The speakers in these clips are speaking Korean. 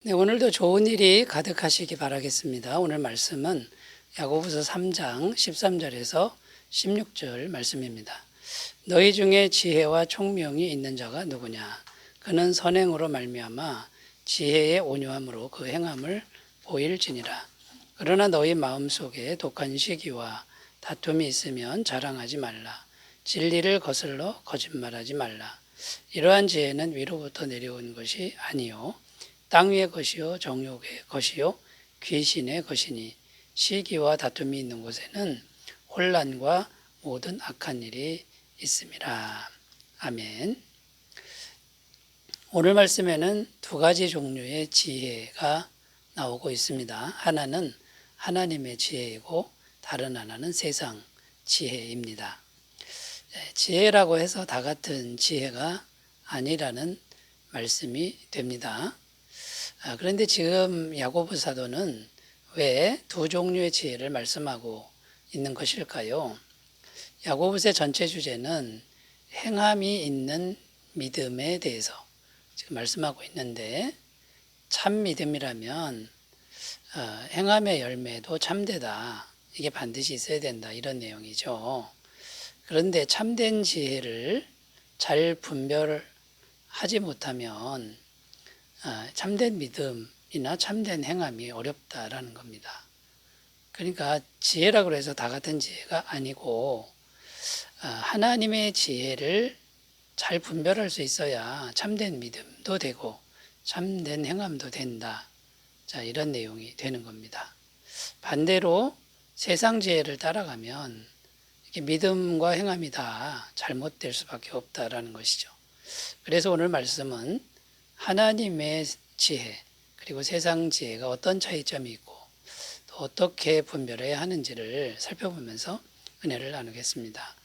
네, 오늘도 좋은 일이 가득하시기 바라겠습니다. 오늘 말씀은 야고보서 3장 13절에서 16절 말씀입니다. 너희 중에 지혜와 총명이 있는 자가 누구냐? 그는 선행으로 말미암아 지혜의 온유함으로 그 행함을 보일지니라. 그러나 너희 마음속에 독한 시기와 다툼이 있으면 자랑하지 말라. 진리를 거슬러 거짓말하지 말라. 이러한 지혜는 위로부터 내려온 것이 아니요 땅 위의 것이요 정욕의 것이요 귀신의 것이니 시기와 다툼이 있는 곳에는 혼란과 모든 악한 일이 있음이라. 아멘. 오늘 말씀에는 두 가지 종류의 지혜가 나오고 있습니다. 하나는 하나님의 지혜이고 다른 하나는 세상 지혜입니다. 지혜라고 해서 다 같은 지혜가 아니라는 말씀이 됩니다. 그런데 지금 야고보 사도는 왜 두 종류의 지혜를 말씀하고 있는 것일까요? 야고보서의 전체 주제는 행함이 있는 믿음에 대해서 지금 말씀하고 있는데, 참 믿음이라면 행함의 열매도 참되다, 이게 반드시 있어야 된다, 이런 내용이죠. 그런데 참된 지혜를 잘 분별하지 못하면 참된 믿음이나 참된 행함이 어렵다라는 겁니다. 그러니까 지혜라고 해서 다 같은 지혜가 아니고 하나님의 지혜를 잘 분별할 수 있어야 참된 믿음도 되고 참된 행함도 된다. 자, 이런 내용이 되는 겁니다. 반대로 세상 지혜를 따라가면 이렇게 믿음과 행함이 다 잘못될 수밖에 없다라는 것이죠. 그래서 오늘 말씀은 하나님의 지혜 그리고 세상 지혜가 어떤 차이점이 있고 또 어떻게 분별해야 하는지를 살펴보면서 은혜를 나누겠습니다.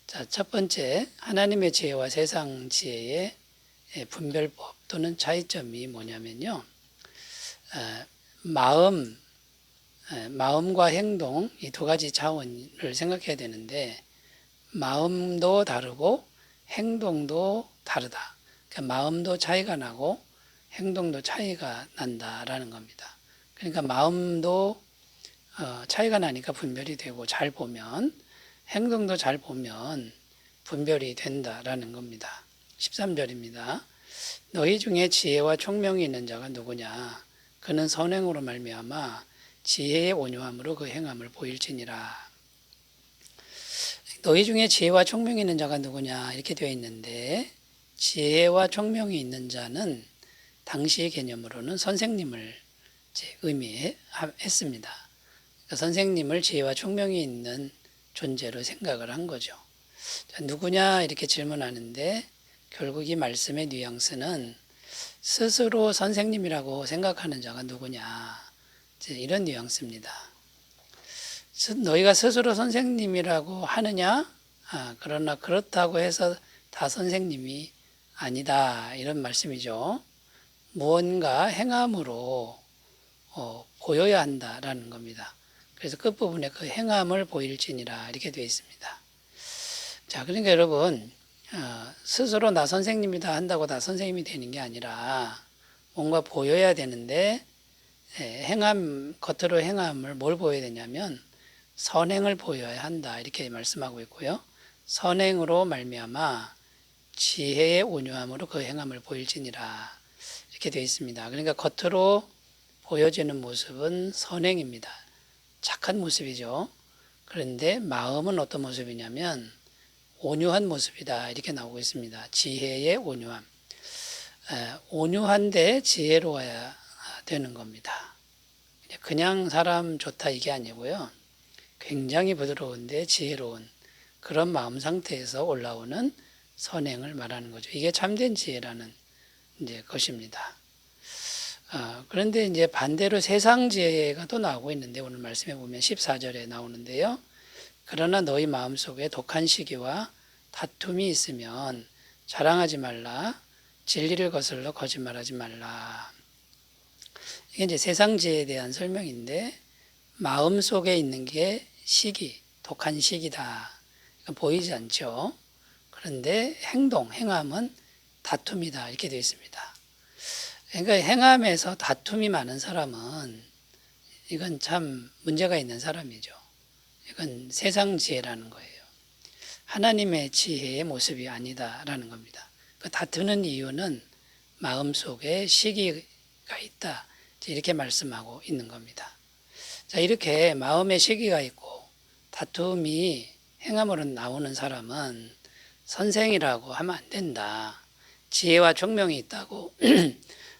자, 첫 번째, 하나님의 지혜와 세상 지혜의 분별법 또는 차이점이 뭐냐면요, 마음과 행동, 이 두 가지 차원을 생각해야 되는데, 마음도 다르고 행동도 다르다. 그러니까 마음도 차이가 나고 행동도 차이가 난다라는 겁니다. 그러니까 마음도 차이가 나니까 분별이 되고, 잘 보면 행동도 잘 보면 분별이 된다라는 겁니다. 13절입니다. 너희 중에 지혜와 총명이 있는 자가 누구냐? 그는 선행으로 말미암아 지혜의 온유함으로 그 행함을 보일지니라. 너희 중에 지혜와 총명이 있는 자가 누구냐? 이렇게 되어 있는데, 지혜와 총명이 있는 자는 당시의 개념으로는 선생님을 의미했습니다. 그러니까 선생님을 지혜와 총명이 있는 존재로 생각을 한 거죠. 자, 누구냐 이렇게 질문하는데 결국 이 말씀의 뉘앙스는 스스로 선생님이라고 생각하는 자가 누구냐, 이런 뉘앙스입니다. 너희가 스스로 선생님이라고 하느냐? 그러나 그렇다고 해서 다 선생님이 아니다, 이런 말씀이죠. 무언가 행함으로 보여야 한다라는 겁니다. 그래서 끝부분에 그 행함을 보일지니라 이렇게 되어 있습니다. 자, 그러니까 여러분, 스스로 나 선생님이다 한다고 다 선생님이 되는 게 아니라 뭔가 보여야 되는데, 겉으로 행함을 뭘 보여야 되냐면 선행을 보여야 한다, 이렇게 말씀하고 있고요. 선행으로 말미암아 지혜의 온유함으로 그 행함을 보일지니라 이렇게 되어 있습니다. 그러니까 겉으로 보여지는 모습은 선행입니다. 착한 모습이죠. 그런데 마음은 어떤 모습이냐면 온유한 모습이다, 이렇게 나오고 있습니다. 지혜의 온유함. 온유한데 지혜로워야 되는 겁니다. 그냥 사람 좋다 이게 아니고요, 굉장히 부드러운데 지혜로운 그런 마음 상태에서 올라오는 선행을 말하는 거죠. 이게 참된 지혜라는 것입니다. 그런데 이제 반대로 세상 지혜가 또 나오고 있는데, 오늘 말씀해 보면 14절에 나오는데요. 그러나 너희 마음속에 독한 시기와 다툼이 있으면 자랑하지 말라. 진리를 거슬러 거짓말하지 말라. 이게 이제 세상 지혜에 대한 설명인데, 마음속에 있는 게 시기, 독한 시기다. 보이지 않죠. 그런데 행함은 다툼이다, 이렇게 되어 있습니다. 그러니까 행함에서 다툼이 많은 사람은 이건 참 문제가 있는 사람이죠. 이건 세상 지혜라는 거예요. 하나님의 지혜의 모습이 아니다라는 겁니다. 그 다투는 이유는 마음속에 시기가 있다. 이렇게 말씀하고 있는 겁니다. 자, 이렇게 마음에 시기가 있고 다툼이 행함으로 나오는 사람은 선생이라고 하면 안 된다. 지혜와 총명이 있다고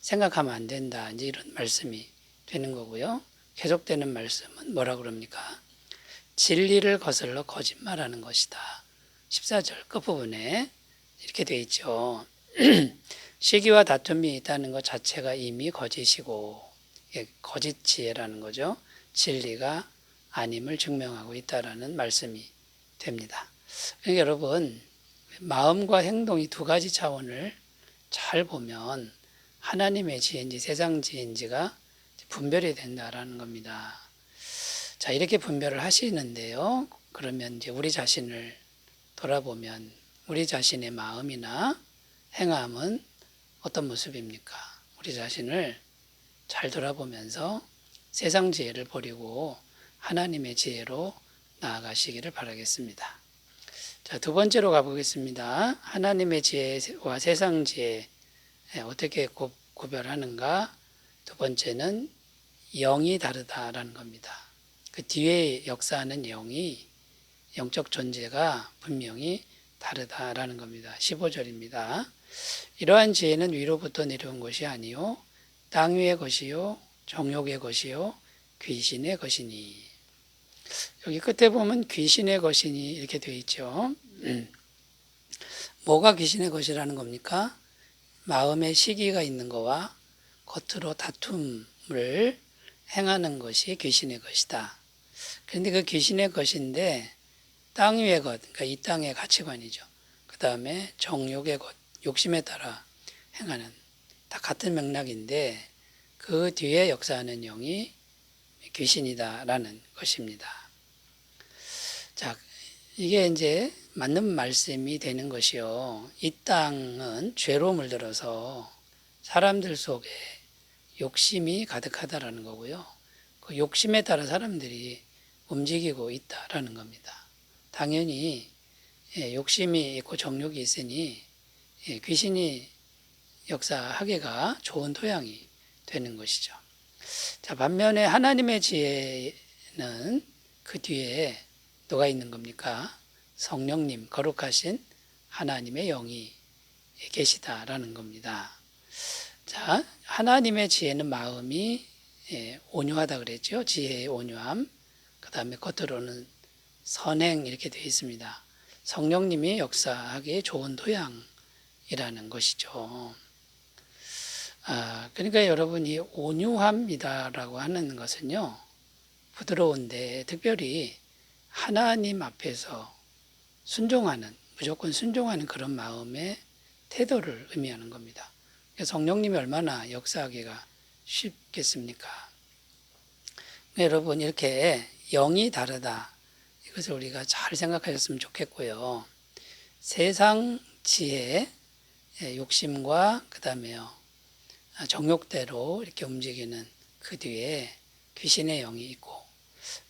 생각하면 안 된다. 이제 이런 말씀이 되는 거고요. 계속되는 말씀은 뭐라 그럽니까? 진리를 거슬러 거짓말하는 것이다. 14절 끝부분에 이렇게 돼 있죠. 시기와 다툼이 있다는 것 자체가 이미 거짓이고, 거짓 지혜라는 거죠. 진리가 아님을 증명하고 있다라는 말씀이 됩니다. 그러니까 여러분, 마음과 행동이 두 가지 차원을 잘 보면 하나님의 지혜인지 세상 지혜인지가 분별이 된다라는 겁니다. 자, 이렇게 분별을 하시는데요. 그러면 이제 우리 자신을 돌아보면 우리 자신의 마음이나 행함은 어떤 모습입니까? 우리 자신을 잘 돌아보면서 세상 지혜를 버리고 하나님의 지혜로 나아가시기를 바라겠습니다. 자, 두 번째로 가보겠습니다. 하나님의 지혜와 세상 지혜 어떻게 구별하는가? 두 번째는 영이 다르다라는 겁니다. 그 뒤에 역사하는 영이 영적 존재가 분명히 다르다라는 겁니다. 15절입니다. 이러한 지혜는 위로부터 내려온 것이 아니요 땅 위의 것이요 정욕의 것이요 귀신의 것이니. 여기 끝에 보면 귀신의 것이니 이렇게 되어 있죠. 뭐가 귀신의 것이라는 겁니까? 마음에 시기가 있는 거와 겉으로 다툼을 행하는 것이 귀신의 것이다. 그런데 그 귀신의 것인데 땅 위의 것, 그러니까 이 땅의 가치관이죠. 그 다음에 정욕의 것, 욕심에 따라 행하는 다 같은 맥락인데 그 뒤에 역사하는 영이 귀신이다라는 것입니다. 자, 이게 이제 맞는 말씀이 되는 것이요. 이 땅은 죄로 물들어서 사람들 속에 욕심이 가득하다라는 거고요. 그 욕심에 따라 사람들이 움직이고 있다라는 겁니다. 당연히 욕심이 있고 정욕이 있으니 귀신이 역사하기가 좋은 토양이 되는 것이죠. 자, 반면에 하나님의 지혜는 그 뒤에 누가 있는 겁니까? 성령님, 거룩하신 하나님의 영이 계시다라는 겁니다. 자, 하나님의 지혜는 마음이 온유하다 그랬죠. 지혜의 온유함. 그 다음에 겉으로는 선행 이렇게 되어 있습니다. 성령님이 역사하기에 좋은 토양이라는 것이죠. 그러니까 여러분이 온유함이다라고 하는 것은요, 부드러운데 특별히 하나님 앞에서 순종하는, 무조건 순종하는 그런 마음의 태도를 의미하는 겁니다. 성령님이 얼마나 역사하기가 쉽겠습니까? 여러분, 이렇게 영이 다르다. 이것을 우리가 잘 생각하셨으면 좋겠고요. 세상 지혜, 욕심과 그 다음에요, 정욕대로 이렇게 움직이는 그 뒤에 귀신의 영이 있고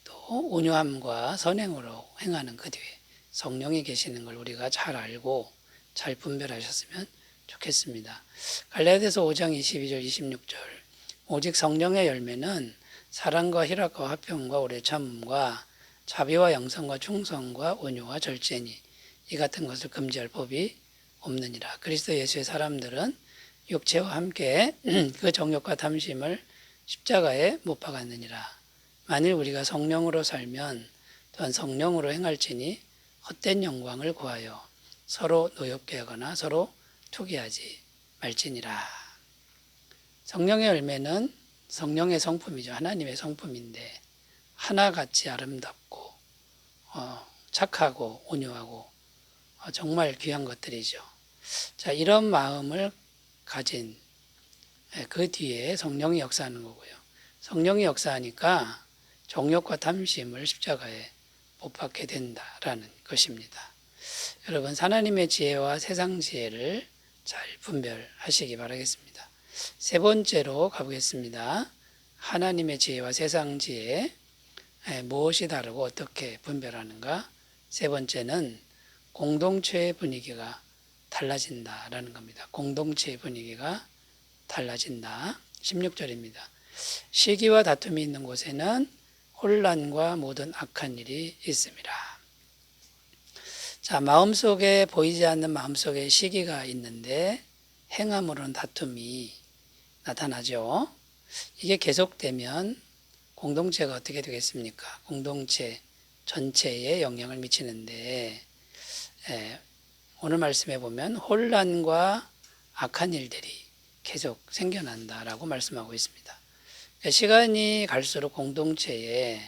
또 온유함과 선행으로 행하는 그 뒤에 성령이 계시는 걸 우리가 잘 알고 잘 분별하셨으면 좋겠습니다. 갈라디아서 5장 22절 26절 오직 성령의 열매는 사랑과 희락과 화평과 오래 참음과 자비와 영성과 충성과 온유와 절제니 이 같은 것을 금지할 법이 없느니라. 그리스도 예수의 사람들은 육체와 함께 그 정욕과 탐심을 십자가에 못 박았느니라. 만일 우리가 성령으로 살면 또한 성령으로 행할지니 헛된 영광을 구하여 서로 노엽게 하거나 서로 투기하지 말지니라. 성령의 열매는 성령의 성품이죠. 하나님의 성품인데 하나같이 아름답고 착하고 온유하고 정말 귀한 것들이죠. 자, 이런 마음을 가진 그 뒤에 성령이 역사하는 거고요. 성령이 역사하니까 정욕과 탐심을 십자가에 못 박게 된다라는 것입니다. 여러분, 하나님의 지혜와 세상 지혜를 잘 분별하시기 바라겠습니다. 세 번째로 가보겠습니다. 하나님의 지혜와 세상 지혜, 무엇이 다르고 어떻게 분별하는가? 세 번째는 공동체의 분위기가 달라진다라는 겁니다. 공동체의 분위기가 달라진다. 16절입니다. 시기와 다툼이 있는 곳에는 혼란과 모든 악한 일이 있습니다. 자, 마음속에 보이지 않는 마음속에 시기가 있는데 행함으로는 다툼이 나타나죠. 이게 계속되면 공동체가 어떻게 되겠습니까? 공동체 전체에 영향을 미치는데 오늘 말씀해 보면 혼란과 악한 일들이 계속 생겨난다라고 말씀하고 있습니다. 그러니까 시간이 갈수록 공동체에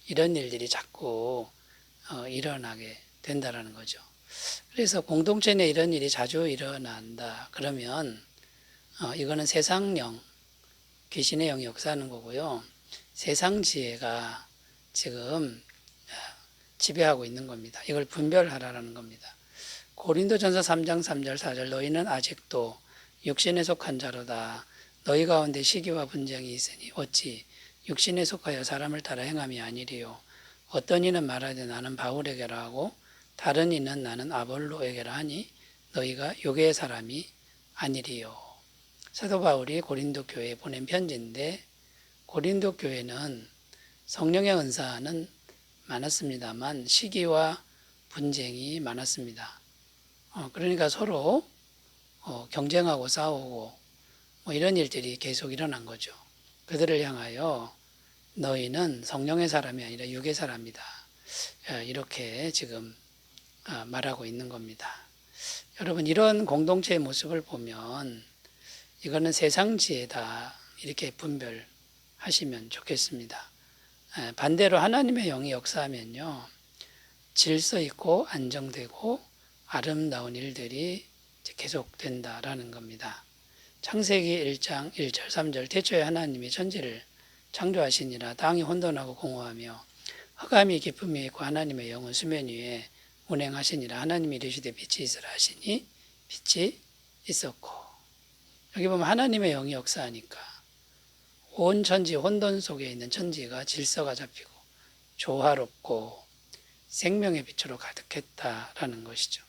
이런 일들이 자꾸 일어나게 된다라는 거죠. 그래서 공동체 내 이런 일이 자주 일어난다 그러면 이거는 세상령, 귀신의 영이 역사하는 거고요. 세상 지혜가 지금 지배하고 있는 겁니다. 이걸 분별하라는 겁니다. 고린도전서 3장 3절 4절 너희는 아직도 육신에 속한 자로다. 너희 가운데 시기와 분쟁이 있으니 어찌 육신에 속하여 사람을 따라 행함이 아니리요. 어떤 이는 말하되 나는 바울에게라 하고 다른 이는 나는 아볼로에게라 하니 너희가 육의 사람이 아니리요. 사도 바울이 고린도 교회에 보낸 편지인데 고린도 교회는 성령의 은사는 많았습니다만 시기와 분쟁이 많았습니다. 그러니까 서로 경쟁하고 싸우고 이런 일들이 계속 일어난 거죠. 그들을 향하여 너희는 성령의 사람이 아니라 육의 사람이다. 이렇게 지금 말하고 있는 겁니다. 여러분 이런 공동체의 모습을 보면 이거는 세상 지혜다 이렇게 분별하시면 좋겠습니다. 반대로 하나님의 영이 역사하면요 질서 있고 안정되고 아름다운 일들이 계속된다라는 겁니다. 창세기 1장 1절 3절 태초에 하나님이 천지를 창조하시니라 땅이 혼돈하고 공허하며 흑암이 깊음이 있고 하나님의 영은 수면 위에 운행하시니라 하나님이 이르시되 빛이 있으라 하시니 빛이 있었고 여기 보면 하나님의 영이 역사하니까 온 천지 혼돈 속에 있는 천지가 질서가 잡히고 조화롭고 생명의 빛으로 가득했다라는 것이죠.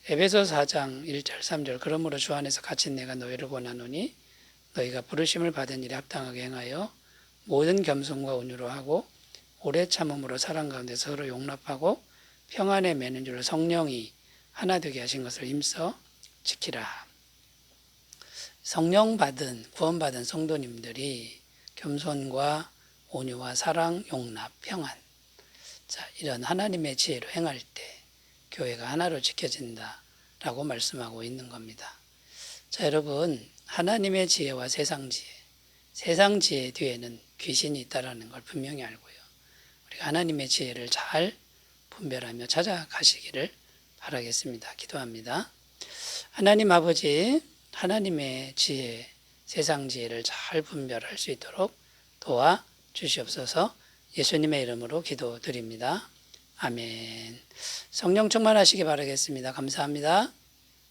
에베소서 4장 1절 3절 그러므로 주 안에서 갇힌 내가 너희를 권하노니 너희가 부르심을 받은 일에 합당하게 행하여 모든 겸손과 온유로 하고 오래 참음으로 사랑 가운데 서로 용납하고 평안에 매는 줄로 성령이 하나 되게 하신 것을 힘써 지키라. 성령 받은 구원받은 성도님들이 겸손과 온유와 사랑, 용납, 평안 자 이런 하나님의 지혜로 행할 때 교회가 하나로 지켜진다라고 말씀하고 있는 겁니다. 자 여러분 하나님의 지혜와 세상 지혜 세상 지혜 뒤에는 귀신이 있다는 걸 분명히 알고요. 우리가 하나님의 지혜를 잘 분별하며 찾아가시기를 바라겠습니다. 기도합니다. 하나님 아버지 하나님의 지혜 세상 지혜를 잘 분별할 수 있도록 도와 주시옵소서. 예수님의 이름으로 기도드립니다. 아멘. 성령 충만하시기 바라겠습니다. 감사합니다.